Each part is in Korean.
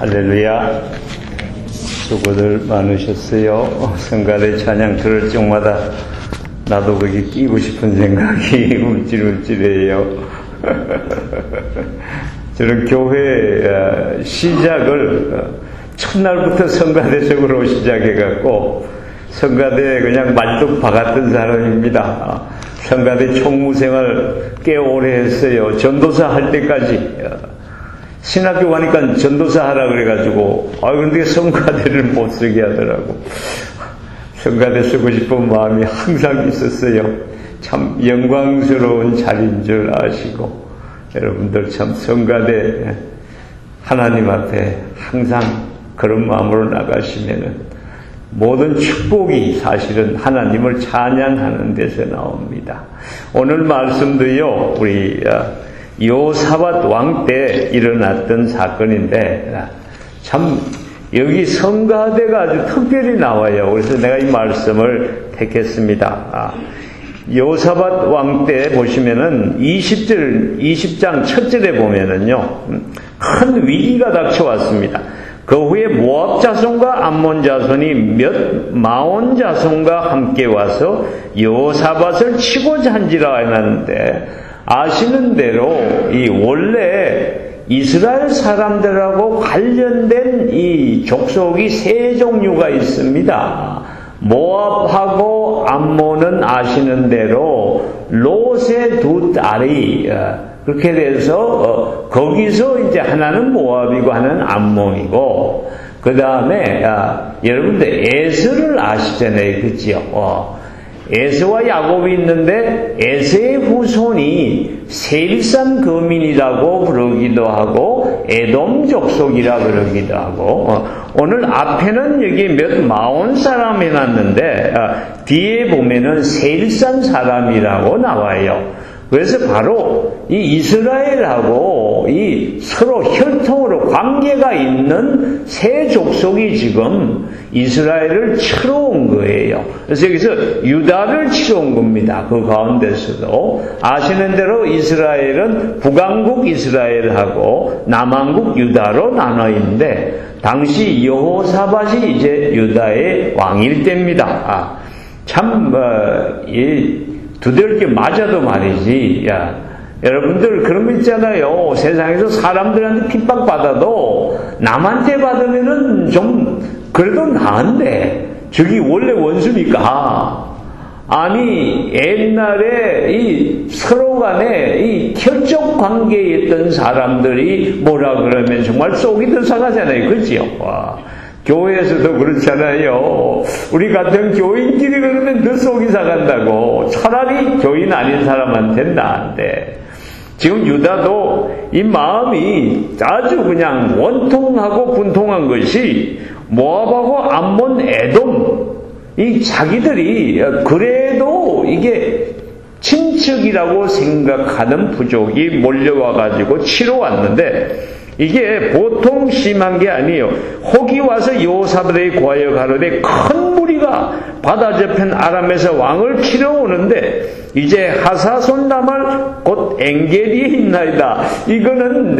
할렐루야. 수고들 많으셨어요. 성가대 찬양 들을 적마다 나도 거기 끼고 싶은 생각이 움찔움찔해요. 저는 교회 시작을 첫날부터 성가대적으로 시작해갖고 성가대 그냥 말뚝 박았던 사람입니다. 성가대 총무생활 꽤 오래 했어요. 전도사 할 때까지. 신학교 가니까 전도사 하라 그래가지고 그런데 성가대를 못 쓰게 하더라고. 성가대 쓰고 싶은 마음이 항상 있었어요. 참 영광스러운 자리인 줄 아시고 여러분들 참 성가대 하나님 앞에 항상 그런 마음으로 나가시면은 모든 축복이 사실은 하나님을 찬양하는 데서 나옵니다. 오늘 말씀도요, 우리 여호사밧 왕 때 일어났던 사건인데 참 여기 성가대가 아주 특별히 나와요. 그래서 내가 이 말씀을 택했습니다. 여호사밧 왕 때 보시면은 20장 첫절에 보면은요, 큰 위기가 닥쳐왔습니다. 그 후에 모압 자손과 암몬 자손이 몇 마온 자손과 함께 와서 여호사밧을 치고자 한지라 해놨는데, 아시는 대로 이 원래 이스라엘 사람들하고 관련된 이 족속이 세 종류가 있습니다. 모압하고 암몬은 아시는 대로 롯의 두 딸이 그렇게 돼서 거기서 이제 하나는 모압이고 하나는 암몬이고, 그 다음에 여러분들 에서를 아시잖아요, 그죠? 에서와 야곱이 있는데 에서의 후손이 세일산 거민이라고 부르기도 하고 에돔 족속이라 그러기도 하고, 오늘 앞에는 여기 몇 마온 사람 해놨는데 뒤에 보면은 세일산 사람이라고 나와요. 그래서 바로 이 이스라엘하고 이 서로 혈통으로 관계가 있는 세 족속이 지금 이스라엘을 치러 온 거예요. 그래서 여기서 유다를 치러 온 겁니다. 그 가운데서도 아시는 대로 이스라엘은 북왕국 이스라엘하고 남왕국 유다로 나눠 있는데, 당시 여호사밧이 이제 유다의 왕일 때입니다. 참 두들겨 맞아도 말이지. 여러분들 그런 거 있잖아요. 세상에서 사람들한테 핍박받아도 남한테 받으면은 좀 그래도 나은데 저기 원래 원수니까. 아니 옛날에 이 서로 간에 이 혈족 관계에 있던 사람들이 뭐라 그러면 정말 속이 더 상하잖아요. 그죠? 교회에서도 그렇잖아요. 우리 같은 교인끼리 그러면 더 속이 상한다고. 차라리 교인 아닌 사람한테는 나은데. 지금 유다도 이 마음이 아주 그냥 원통하고 분통한 것이 모압하고 암몬 에돔, 이 자기들이 그래도 이게 친척이라고 생각하는 부족이 몰려와가지고 치러 왔는데, 이게 보통 심한 게 아니에요. 혹이 와서 여호사밧에게 구하여 가로되 큰 무리가 바다 저편 아람에서 왕을 치러 오는데 이제 하사손 나말 곧 엔게디에 있나이다. 이거는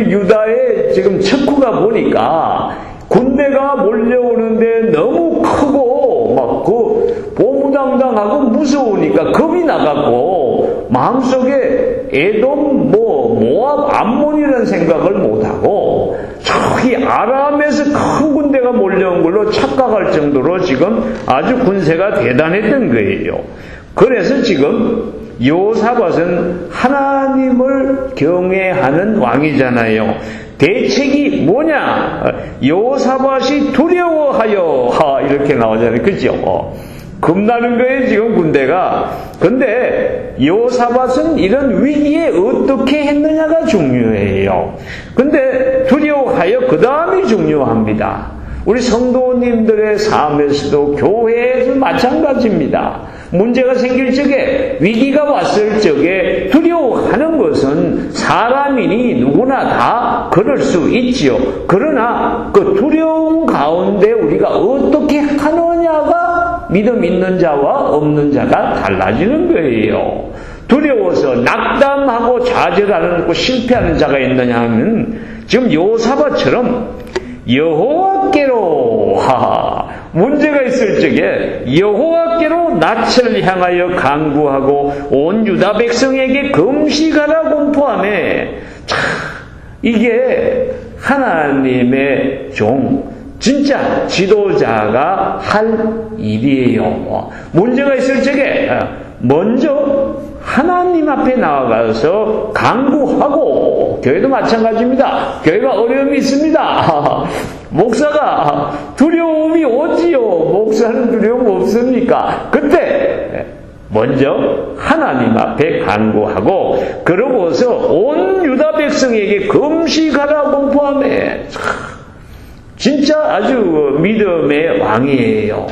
유다의 지금 척후가 보니까 군대가 몰려오는데 너무 크고 막 그 보무당당하고 무서우니까 겁이 나갖고 마음속에 에돔 모압 암몬이라는 생각을 못하고 저기 아람에서 큰 군대가 몰려온 걸로 착각할 정도로 지금 아주 군세가 대단했던 거예요. 그래서 지금 여호사밧은 하나님을 경외하는 왕이잖아요. 대책이 뭐냐? 여호사밧이 두려워하여 이렇게 나오잖아요. 그죠? 겁나는 거예요, 지금 군대가. 근데 여호사밧은 이런 위기에 어떻게 했느냐가 중요해요. 근데 두려워하여 그 다음이 중요합니다. 우리 성도님들의 삶에서도 교회에서 마찬가지입니다. 문제가 생길 적에, 위기가 왔을 적에 두려워하는 것은 사람이니 누구나 다 그럴 수 있지요. 그러나 그 두려움 가운데 우리가 어떻게 하느냐가 믿음 있는 자와 없는 자가 달라지는 거예요. 두려워서 낙담하고 좌절하는 실패하는 자가 있느냐 하면 지금 여호사밧처럼 여호와께로 문제가 있을 적에 여호와께로 낯을 향하여 간구하고 온 유다 백성에게 금식하라 공포하며 이게 하나님의 종 진짜 지도자가 할 일이에요. 문제가 있을 적에 먼저 하나님 앞에 나아가서 간구하고, 교회도 마찬가지입니다. 교회가 어려움이 있습니다. 목사가 두려움이 오지요. 목사는 두려움 없습니까? 그때 먼저 하나님 앞에 간구하고, 그러고서 온 유다 백성에게 금식하라 공포하며, 진짜 아주 믿음의 왕이에요.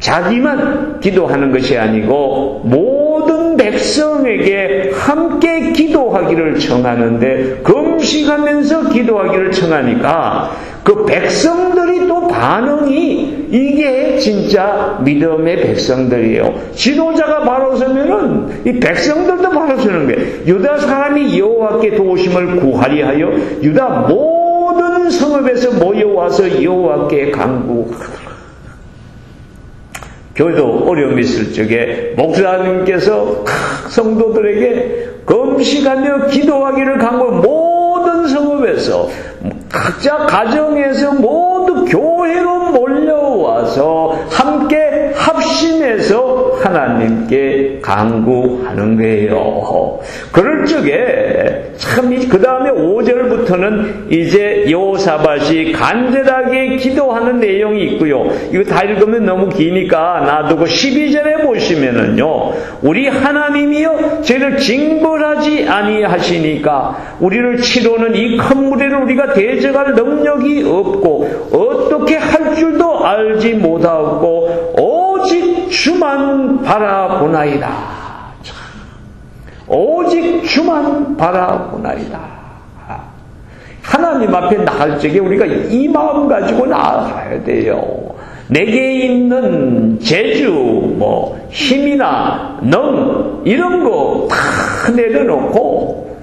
자기만 기도하는 것이 아니고 모든 백성에게 함께 기도하기를 청하는데, 금식하면서 기도하기를 청하니까 그 백성들이 또 반응이, 이게 진짜 믿음의 백성들이에요. 지도자가 바로 서면은 이 백성들도 바로 서는 거예요. 유다 사람이 여호와께 도우심을 구하리 하여 유다 모든 성읍에서 모여와서 여호와께 간구하더라. 교회도 어려움이 있을 적에 목사님께서 성도들에게 금식하며 기도하기를 간구하고, 모든 성읍에서 각자 가정에서 모두 교회로 몰려와서 함께 합심해서 하나님께 간구하는 거예요. 그럴 적에 참 그 다음에 5절부터는 이제 여호사밧이 간절하게 기도하는 내용이 있고요. 이거 다 읽으면 너무 기니까 놔두고 12절에 보시면은요, 우리 하나님이여 저희를 징벌하지 아니하시니까 우리를 치료는 이 큰 무리를 우리가 대적할 능력이 없고 어떻게 할 줄도 알지 못하고 오직 주만 바라보나이다. 오직 주만 바라보나이다. 하나님 앞에 나갈 적에 우리가 이 마음 가지고 나아가야 돼요. 내게 있는 재주, 힘이나 능, 이런 거 다 내려놓고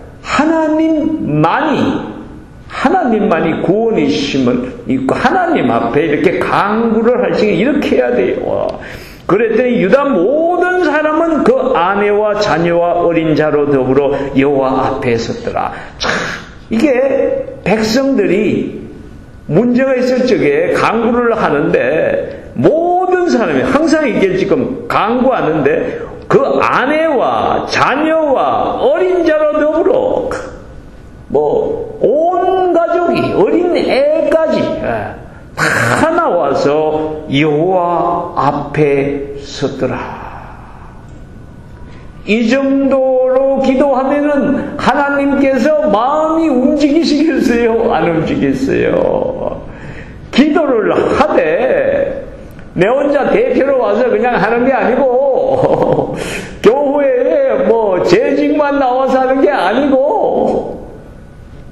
하나님만이 구원이심을 있고 하나님 앞에 이렇게 간구를 할 적에 이렇게 해야 돼요. 그랬더니 유다 모든 사람은 그 아내와 자녀와 어린 자로 더불어 여호와 앞에 섰더라. 참, 이게 백성들이 문제가 있을 적에 간구를 하는데, 모든 사람이 항상 이게 지금 간구하는데 그 아내와 자녀와 어린 자로 더불어 온 가족이, 어린 애까지 다 나와서 여호와 앞에 섰더라. 이 정도로 기도하면은 하나님께서 마음이 움직이시겠어요? 안 움직이겠어요? 기도를 하되 내 혼자 대표로 와서 그냥 하는 게 아니고 교회에 재직만 나와서 하는 게 아니고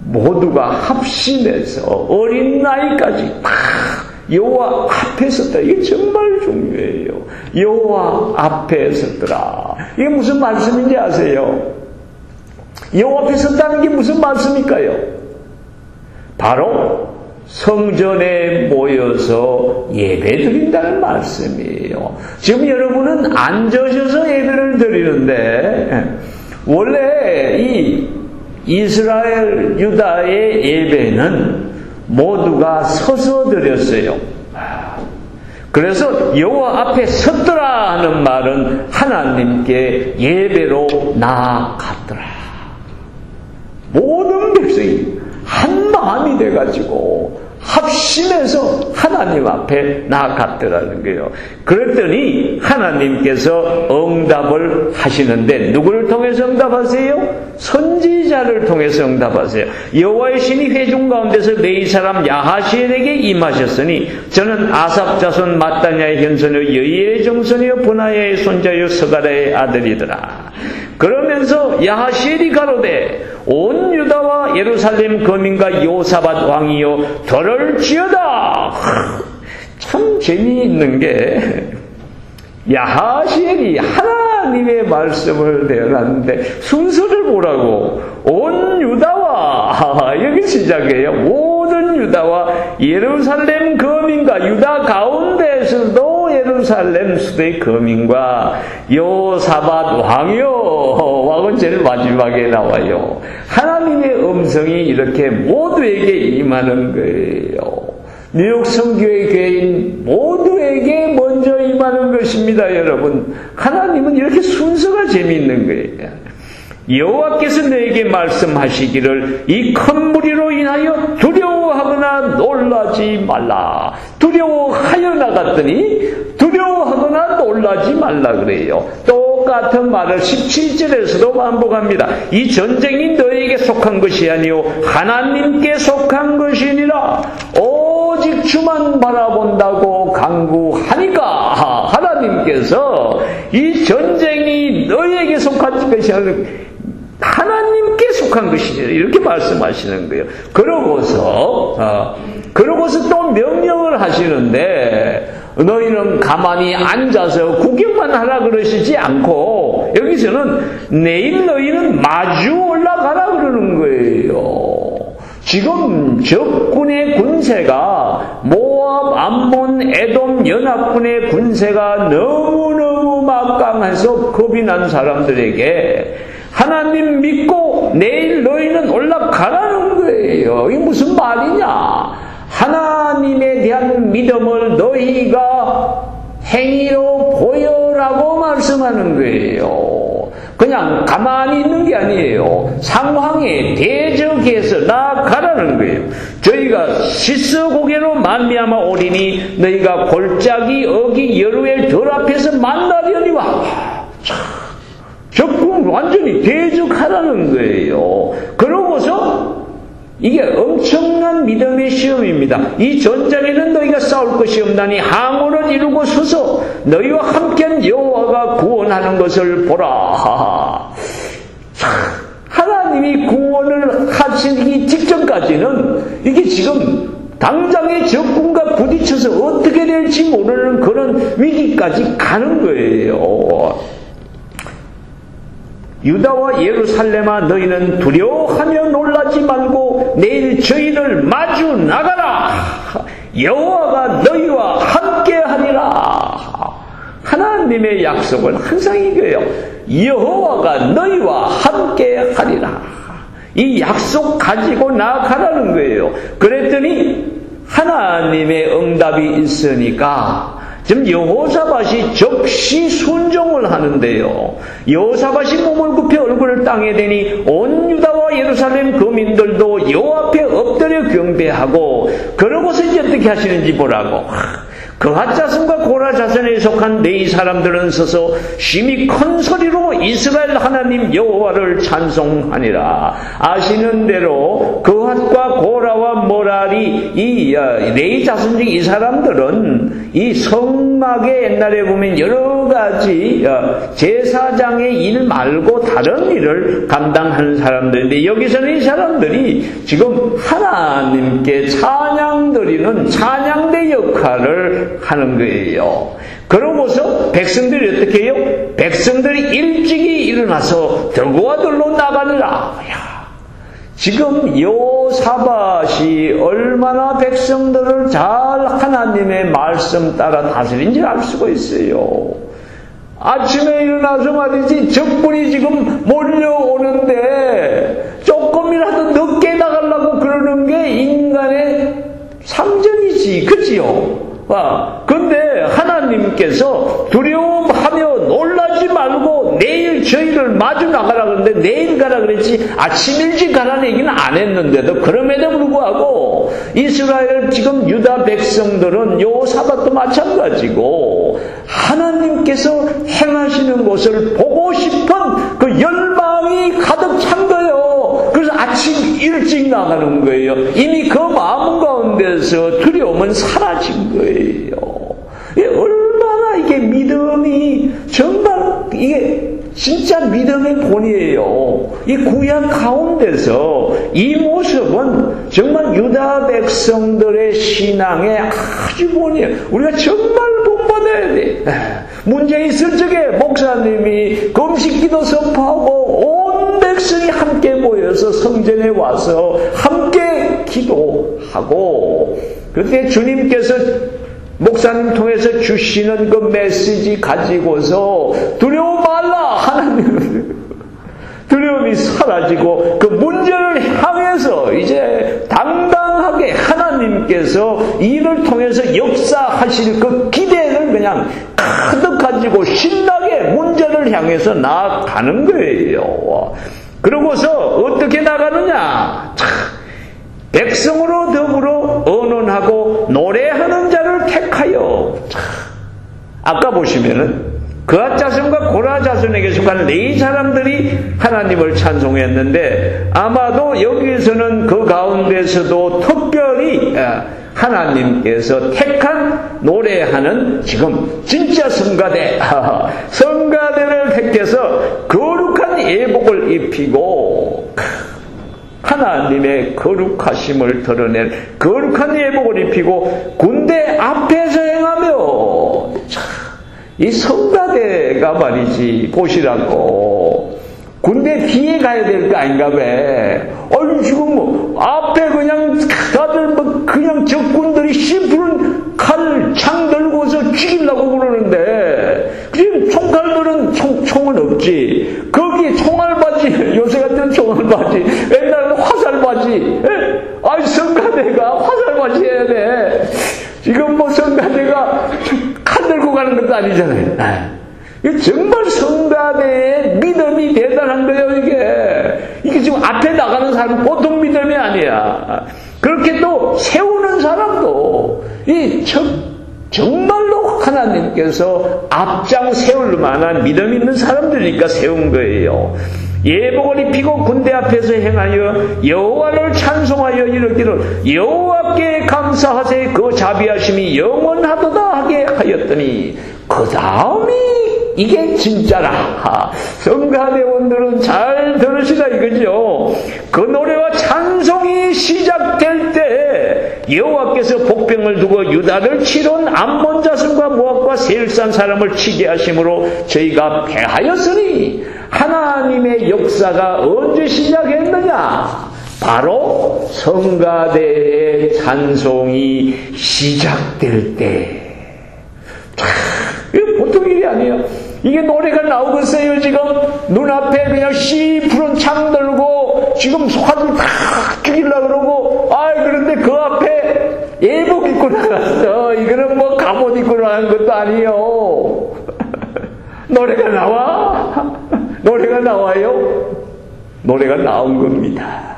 모두가 합심해서 어린 나이까지 다 여호와 앞에 섰다. 이게 정말 중요해요. 여호와 앞에 섰더라. 이게 무슨 말씀인지 아세요? 여호와 앞에 섰다는 게 무슨 말씀일까요? 바로 성전에 모여서 예배 드린다는 말씀이에요. 지금 여러분은 앉으셔서 예배를 드리는데, 원래 이 이스라엘 유다의 예배는 모두가 서서 드렸어요. 그래서 여호와 앞에 섰더라 하는 말은 하나님께 예배로 나아갔더라. 모든 백성이 한 마음이 돼가지고 합심해서 하나님 앞에 나아갔더라는 거예요. 그랬더니 하나님께서 응답을 하시는데, 누구를 통해서 응답하세요? 선지자를 통해서 응답하세요. 여호와의 신이 회중 가운데서 레위 사람 야하시엘에게 임하셨으니 저는 아삽 자손 마따냐의 현손이요 여이엘의 정손이요 분하야의 손자요 스가랴의 아들이더라. 그러면서 야하시엘이 가로되 온 유다와 예루살렘 거민과 여호사밧 왕이여 들을지어다. 참 재미있는 게 야하시엘이 하나님의 말씀을 내어놨는데 순서를 보라고. 온 유다와 여기 시작해요. 모든 유다와 예루살렘 거민과 유다 가운데에서도 예루살렘 수도의 거민과 여호사밧 왕이요 제일 마지막에 나와요. 하나님의 음성이 이렇게 모두에게 임하는 거예요. 뉴욕 성교회 교회인 모두에게 먼저 임하는 것입니다. 여러분, 하나님은 이렇게 순서가 재미있는 거예요. 여호와께서 너에게 말씀하시기를 이 큰 무리로 인하여 두려워하거나 놀라지 말라. 두려워하여 나갔더니 두려워하거나 놀라지 말라 그래요. 똑같은 말을 17절에서도 반복합니다. 이 전쟁이 너에게 속한 것이 아니요 하나님께 속한 것이니라. 오직 주만 바라본다고 강구하니까 하나님께서 이 전쟁이 너에게 속한 것이 아니라 하나님께 속한 것이니라 이렇게 말씀하시는 거예요. 그러고서 또 명령을 하시는데 너희는 가만히 앉아서 구경만 하라 그러시지 않고 여기서는 내일 너희는 마주 올라가라 그러는 거예요. 지금 적군의 군세가 모압, 암몬, 에돔 연합군의 군세가 너무너무 막강해서 겁이 난 사람들에게 하나님 믿고 내일 너희는 올라가라는 거예요. 이게 무슨 말이냐? 하나님에 대한 믿음을 너희가 행위로 보여라고 말씀하는 거예요. 그냥 가만히 있는 게 아니에요. 상황에 대적해서 나아가라는 거예요. 저희가 시스고개로 말미암아 오리니 너희가 골짜기 어기 여루엘 들 앞에서 만나려니와. 적군 완전히 대적하라는 거예요. 그러고서 이게 엄청난 믿음의 시험입니다. 이 전장에는 너희가 싸울 것이 없나니 항우를 이루고 서서 너희와 함께한 여호와가 구원하는 것을 보라. 하나님이 구원을 하시기 직전까지는 이게 지금 당장의 적군과 부딪혀서 어떻게 될지 모르는 그런 위기까지 가는 거예요. 유다와 예루살렘아 너희는 두려워하며 놀라지 말고 내일 저희를 마주 나가라. 여호와가 너희와 함께하리라. 하나님의 약속은 항상 이거예요. 여호와가 너희와 함께하리라. 이 약속 가지고 나아가라는 거예요. 그랬더니 하나님의 응답이 있으니까 지금 여호사밧이 적시 순종을 하는데요. 여호사밧이 몸을 굽혀 얼굴을 땅에 대니 온 유다와 예루살렘 거민들도 여호와 앞에 엎드려 경배하고 그러고서 이제 어떻게 하시는지 보라고. 그핫 자손과 고라 자손에 속한 네 사람들은 서서 심히 큰 소리로 이스라엘 하나님 여호와를 찬송하니라. 아시는 대로 그핫과 고라와 모랄이 이 네 자손 중 이 사람들은 이 성막에 옛날에 보면 여러 가지 제사장의 일 말고 다른 일을 감당하는 사람들인데 여기서는 이 사람들이 지금 하나님께 찬양 드리는 찬양대 역할을 하는 거예요. 그러고서 백성들이 어떻게 해요? 백성들이 일찍이 일어나서 들고와 들로 나가느라. 지금 여호사밧이 얼마나 백성들을 잘 하나님의 말씀 따라 다스린지 알 수가 있어요. 아침에 일어나서 말이지 적군이 지금 몰려오는데 조금이라도 늦게 나가려고 그러는 게 인간의 상전이지, 그치요? 근데 하나님께서 두려움하며 놀라지 말고 내일 저희를 마주 나가라 그러는데 내일 가라 그랬지 아침 일찍 가라는 얘기는 안 했는데도 그럼에도 불구하고 이스라엘 지금 유다 백성들은 여호사밧도 마찬가지고 하나님께서 행하시는 것을 보고 싶은 그 열망이 가득 찬 거예요. 그래서 아침 일찍 나가는 거예요. 이미 그 마음 가운데서 두려움은 사라진 거예요. 얼마나 이게 믿음이 정말 이게 진짜 믿음의 본이에요. 이 구약 가운데서 이 모습은 정말 유다 백성들의 신앙에 아주 본이에요. 우리가 정말 본받아야 돼. 문제 있을 적에 목사님이 금식기도 선포하고 온 백성이 함께 모여서 성전에 와서 함께 기도하고, 그때 주님께서 목사님 통해서 주시는 그 메시지 가지고서 두려워 말라 하나님, 두려움이 사라지고 그 문제를 향해서 이제 당당하게 하나님께서 이를 통해서 역사하실 그 기대를 그냥 가득 가지고 신나게 문제를 향해서 나아가는 거예요. 그러고서 어떻게 나가느냐? 백성으로 더불어 언언하고 노래하는 자를 택하여. 아까 보시면은 그앗 자손과 고라 자손에게 속한 네 사람들이 하나님을 찬송했는데, 아마도 여기에서는 그 가운데서도 특별히 하나님께서 택한 노래하는 지금 진짜 성가대, 성가대를 택해서 거룩한 예복을 입히고 하나님의 거룩하심을 드러낸 거룩한 예복을 입히고 군대 앞에서 행하며, 이 성가대가 말이지, 보시라고. 군대 뒤에 가야 될 거 아닌가 봐. 아니, 지금 뭐, 앞에 그냥 다들 뭐, 그냥 적군들이 씨푸른 칼, 창 들고서 죽이려고 그러는데, 지금 총칼들은 총은 없지. 거기에 총알바지, 요새 같은 총알바지, 옛날에는 화살바지. 아니, 성가대가 화살바지 해야 돼. 지금 뭐 성가대가 칼 들고 가는 것도 아니잖아요. 정말 성가대의 믿음이 대단한 거예요, 이게 지금 앞에 나가는 사람은 보통 믿음이 아니야. 그렇게 또 세우는 사람도, 정말로 하나님께서 앞장 세울 만한 믿음 있는 사람들이니까 세운 거예요. 예복을 입히고 군대 앞에서 행하여 여호와를 찬송하여 이르기를 여호와께 감사하세 그 자비하심이 영원하도다 하게 하였더니, 그 다음이 이게 진짜라. 성가대원들은 잘 들으시라 이거죠. 그 노래와 찬송이 시작될 때 여호와께서 복병을 두고 유다를 치러온 암몬 자손과 모압과 세일산 사람을 치게 하심으로 저희가 패하였으니, 하나님의 역사가 언제 시작했느냐? 바로 성가대의 찬송이 시작될 때. 이게 보통 일이 아니에요. 이게 노래가 나오겠어요. 지금 눈앞에 그냥 씨푸른 창 들고 지금 화들 다 죽이려고 그러고, 그런데 그 앞에 예복 입고 나갔어. 이거는 뭐 갑옷 입고 나간 것도 아니에요. 노래가 나와? 노래가 나와요? 노래가 나온 겁니다.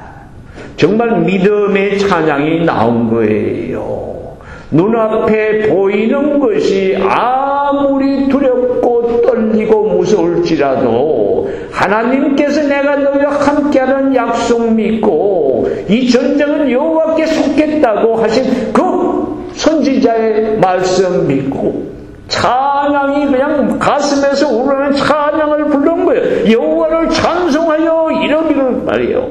정말 믿음의 찬양이 나온 거예요. 눈앞에 보이는 것이 아무리 두렵고 떨리고 무서울지라도 하나님께서 내가 너희와 함께하는 약속 믿고 이 전쟁은 여호와께 속했다고 하신 그 선지자의 말씀 믿고 찬양이 그냥 가슴에서 우러나는 찬양을 부른 거예요. 여호와를 찬송하여 이러기를 말이에요.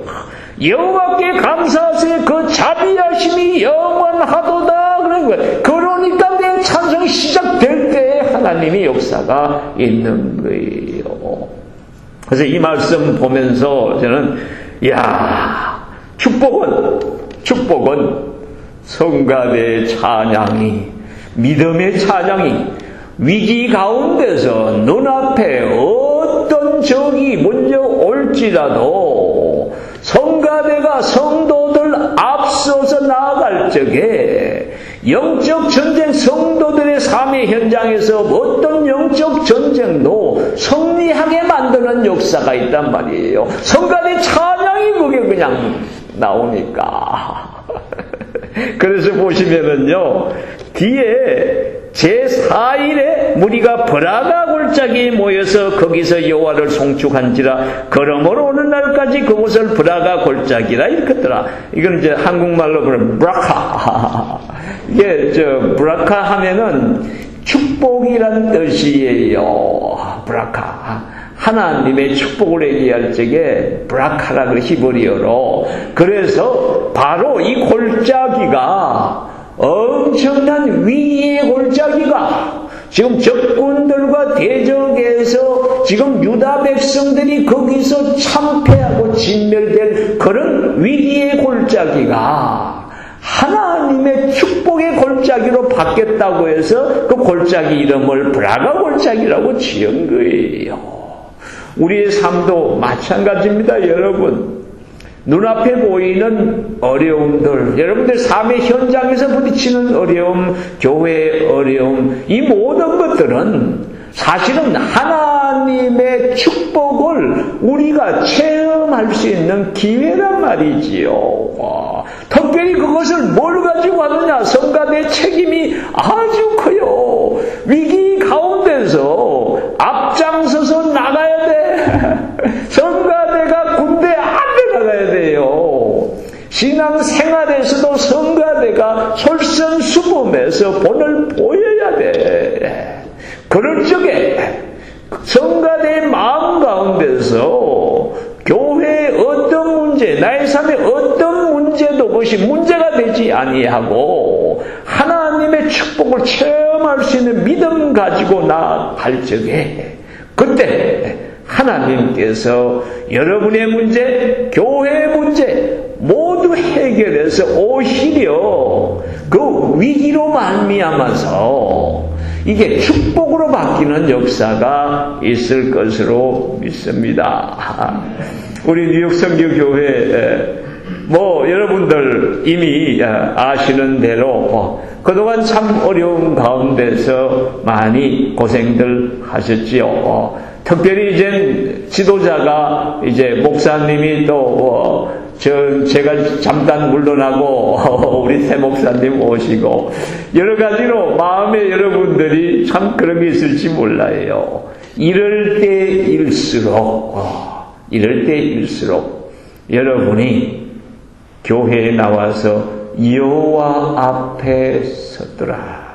여호와께 감사하세 그 자비하심이 영원하도다 그런 거예요. 그러니까 내 찬송이 시작될 때 하나님의 역사가 있는 거예요. 그래서 이 말씀 보면서 저는 축복은 성가대의 찬양이, 믿음의 찬양이 위기 가운데서 눈앞에 어떤 적이 먼저 올지라도 성가대가 성도들 앞서서 나아갈 적에 영적 전쟁, 성도들의 삶의 현장에서 어떤 영적 전쟁도 승리하게 만드는 역사가 있단 말이에요. 성가대 찬양이 그게 그냥 나오니까. 그래서 보시면은요, 뒤에 제4일에 무리가 브라가 골짜기에 모여서 거기서 여호와를 송축한지라 그러므로 오는 날까지 그곳을 브라가 골짜기라 일컫더라. 이건 이제 한국말로 부르면 브라카. 이게 브라카 하면은 축복이란 뜻이에요. 브라카. 하나님의 축복을 얘기할 적에 브라카라 히브리어로. 그래서 바로 이 골짜기가 엄청난 위기의 골짜기가 지금 적군들과 대적해서 지금 유다 백성들이 거기서 참패하고 진멸될 그런 위기의 골짜기가 하나님의 축복의 골짜기로 바뀌었다고 해서 그 골짜기 이름을 브라가 골짜기라고 지은 거예요. 우리의 삶도 마찬가지입니다, 여러분. 눈앞에 보이는 어려움들, 여러분들 삶의 현장에서 부딪히는 어려움, 교회의 어려움, 이 모든 것들은 사실은 하나님의 축복을 우리가 체험할 수 있는 기회란 말이지요. 특별히 그것을 뭘 가지고 하느냐? 성가대의 책임이 아주 커요. 위기 가운데서 앞장서서 나가야 돼. 성가대가 군대 앞에 나가야 돼요. 신앙생활에서도 성가대가 솔선수범해서 본을 보여야 돼. 그럴 적에 성가대의 마음 가운데서 교회의 어떤 문제, 나의 삶의 어떤 문제도 그것이 문제가 되지 아니하고 하나님의 축복을 체험할 수 있는 믿음 가지고 나아갈 적에 그때 하나님께서 여러분의 문제, 교회의 문제 모두 해결해서 오히려 그 위기로 말미암아서 이게 축복으로 바뀌는 역사가 있을 것으로 믿습니다. 우리 뉴욕 선교교회 여러분들 이미 아시는 대로 그동안 참 어려운 가운데서 많이 고생들 하셨지요. 특별히 이제 지도자가 이제 목사님이 또 제가 잠깐 물러나고 우리 새 목사님 오시고 여러 가지로 마음에 여러분들이 참 그런 게 있을지 몰라요. 이럴 때일수록 여러분이 교회에 나와서 여호와 앞에 섰더라.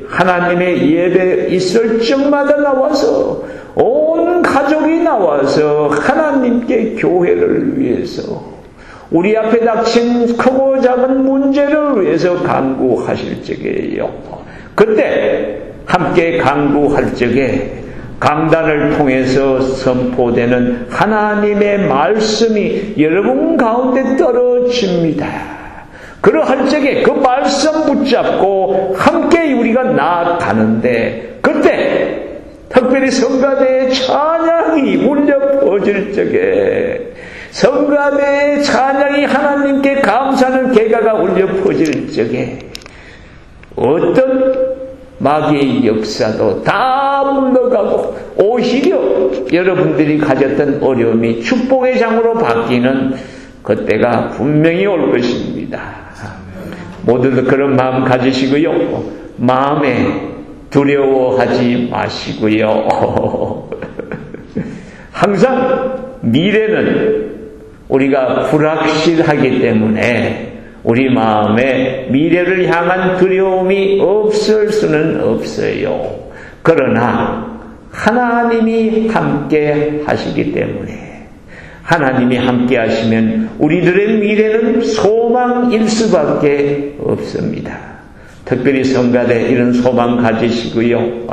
하나님의 예배 있을 적마다 나와서 온 가족이 나와서 하나님께 교회를 위해서 우리 앞에 닥친 크고 작은 문제를 위해서 간구하실 적이에요. 그때 함께 간구할 적에 강단을 통해서 선포되는 하나님의 말씀이 여러분 가운데 떨어집니다. 그러할 적에 그 말씀 붙잡고 함께 우리가 나아가는데 그때 특별히 성가대의 찬양이 울려 퍼질 적에 성가대의 찬양이 하나님께 감사하는 개가가 울려 퍼질 적에 어떤 마귀의 역사도 다 물러가고 오히려 여러분들이 가졌던 어려움이 축복의 장으로 바뀌는 그때가 분명히 올 것입니다. 모두들 그런 마음 가지시고요. 마음에 두려워하지 마시고요. 항상 미래는 우리가 불확실하기 때문에 우리 마음에 미래를 향한 두려움이 없을 수는 없어요. 그러나 하나님이 함께 하시기 때문에 하나님이 함께 하시면 우리들의 미래는 소망일 수밖에 없습니다. 특별히 성가대 이런 소망 가지시고요.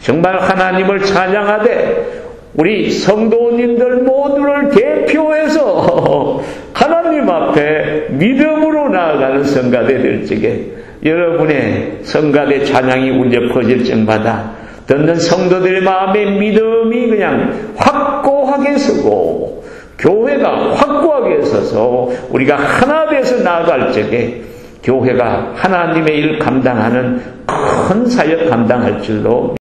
정말 하나님을 찬양하되 우리 성도님들 모두를 대표해서 하나님 앞에 믿음으로 나아가는 성가대 될 적에 여러분의 성가대 찬양이 울려 퍼질 적마다 듣는 성도들의 마음에 믿음이 그냥 확고하게 서고 교회가 확고하게 서서 우리가 하나 돼서 나아갈 적에 교회가 하나님의 일 감당하는 큰 사역 감당할 줄로